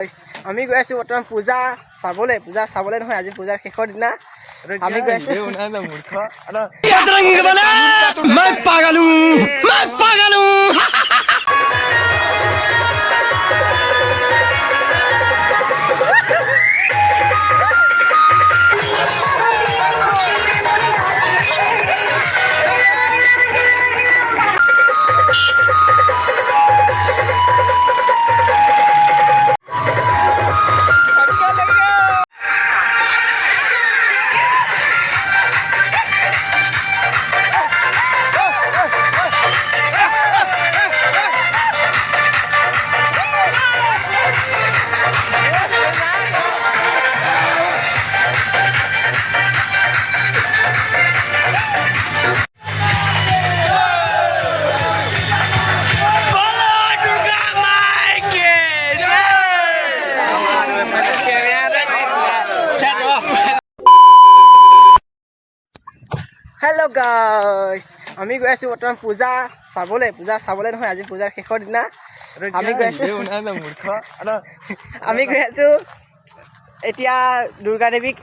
আমি গৈ আছো বৰ্তমান পূজা চাবলৈ নহয় আজি পূজাৰ শেষৰ দিনা আমি গৈ আছো মূৰ্খ মই পাগল হেল্ল' গাইছ আমি গৈ আছো বৰ্তমান পূজা চাবলৈ নহয় আজি পূজাৰ শেষৰ দিনা আমি গৈ আছো এতিয়া দুৰ্গা দেৱীক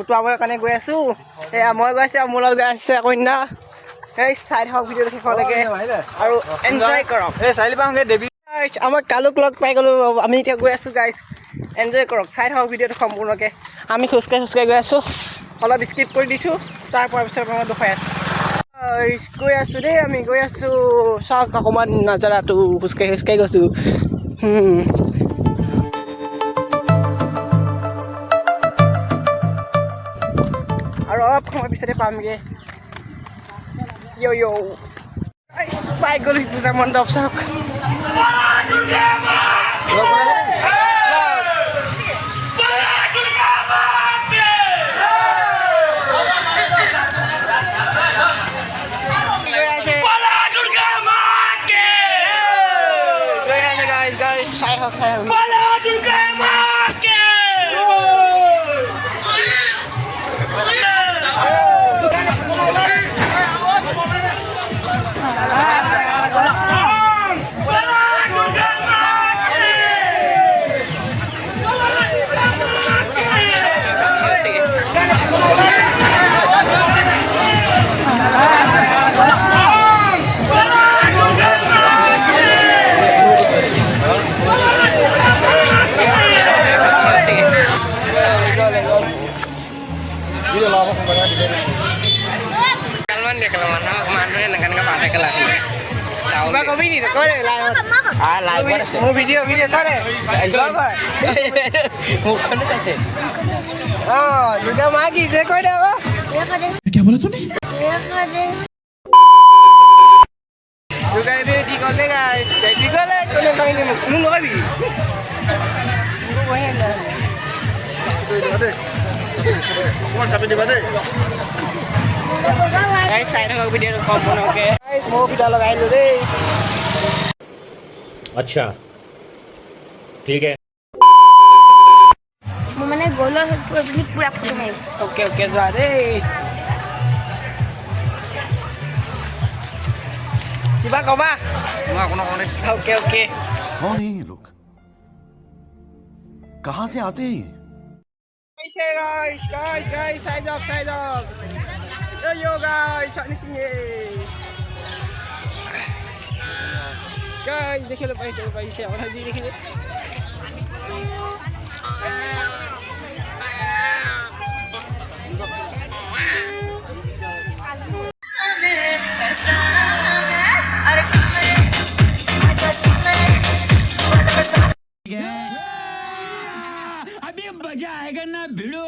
উটুৱাবৰ কাৰণে গৈ আছো এয়া মই গৈ আছো মোৰ লগত গৈ আছে কন্যা সেই চাই থাকক ভিডিঅ'টো শেষলৈকে আৰু এনজয় কৰক আমাক কালুক লগ পাই গ'লো আমি এতিয়া গৈ আছো গাইছ এনজয় কৰক চাই থাকক ভিডিঅ'টো সম্পূৰ্ণকৈ আমি খোজকাঢ়ি গৈ আছো অলপ স্কিপ কৰি দিছোঁ তাৰপৰা পিছত মই দেখুৱাই আছোঁ গৈ আছোঁ দেই আমি গৈ আছোঁ চাওক অকণমান নাজাৰাটো খোজকাঢ়ি গৈছোঁ আৰু অলপ সময় পিছতে পামগৈ পাই গ'লো পূজা মণ্ডপ চাওক दुर्गा माँ की जय कोई देगा क्या बोला तूने दुर्गा देवी ठीक कर लेगा ठीक कर ले तूने कहीं नहीं मुझे लोग भी वही ना कौन सा वीडियो बता गाइस साइड में वीडियो कॉल बनाओगे गाइस वो वीडियो लगाए लो रे अच्छा ठीक है मैंने गोलो पूरा फोटो में ओके जा रे जिबा कबा ओके कौन है ये लोग कहाँ से आते हैं guys side up yo guys saat ni sini guys देखिए लो पैसे और जी देखिए अभी मजा आएगा ना भिड़ो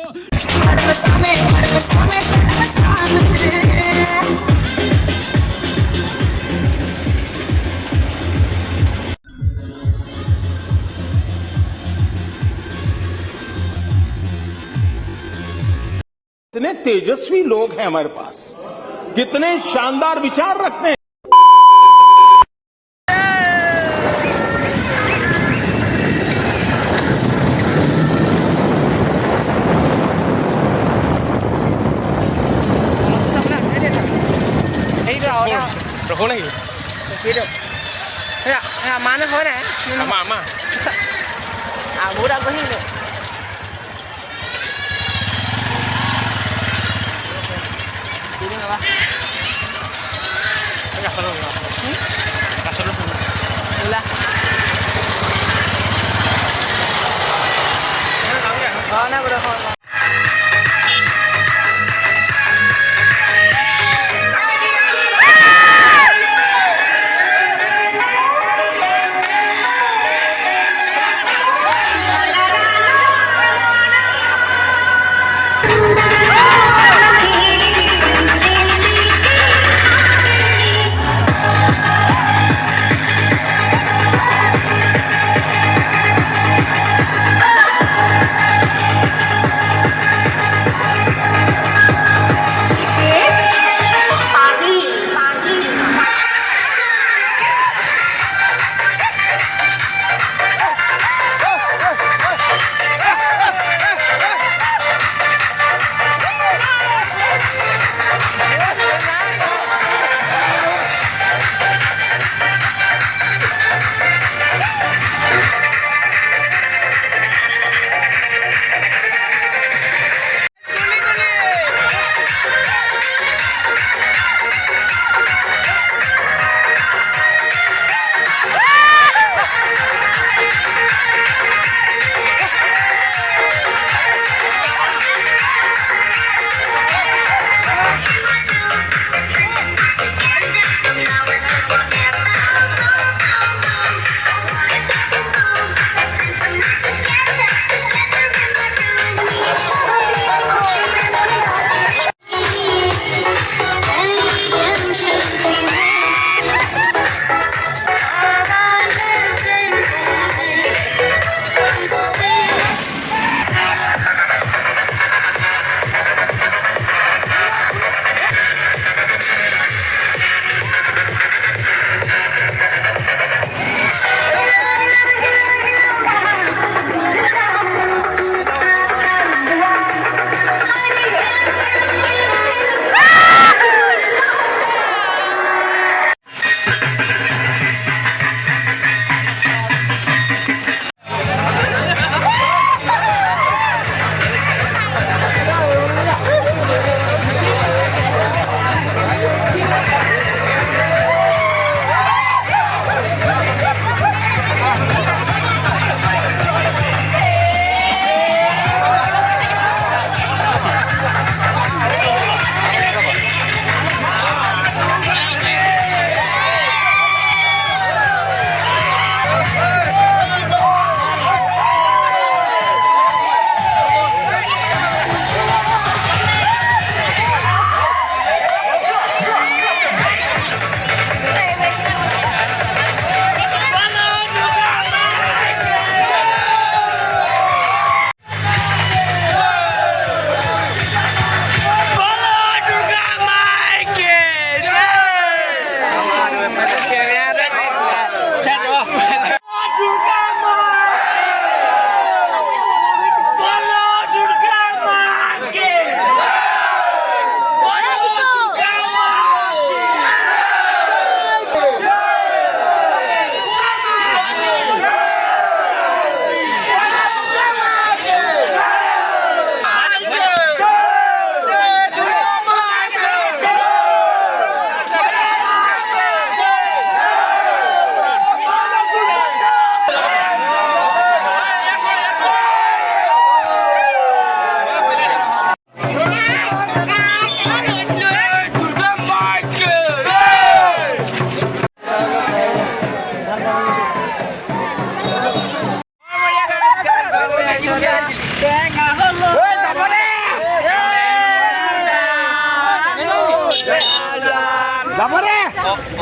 कितने तेजस्वी लोग हैं हमारे पास कितने शानदार विचार रखते हैं Roko lagi. Video. Ya, mana kau ni? Ama. বহুত আগবাঢ়ি আহিলে ওলা ভাওনা করে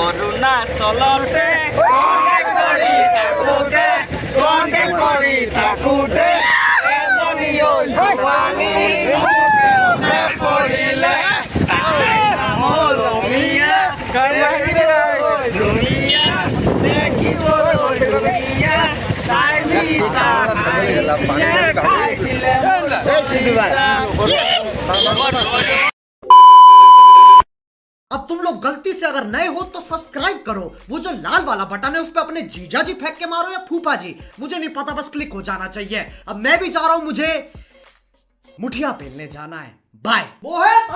অৰুণাচলতে কণ্টেক্ট কৰি থাকোঁতে এজনী ছোৱালী পৰিলে তাই নাম হ'ল ৰঙীয়া ধুনীয়া দেখিবলৈ ধুনীয়া তাই মিঠা খাইছিলে अब तुम लोग गलती से अगर नए हो तो सब्सक्राइब करो, वो जो लाल वाला बटन है उस पर अपने जीजा जी फेंक के मारो या फूफा जी, मुझे नहीं पता, बस क्लिक हो जाना चाहिए। अब मैं भी जा रहा हूं, मुझे मुठिया पेलने जाना है। बाय। वो है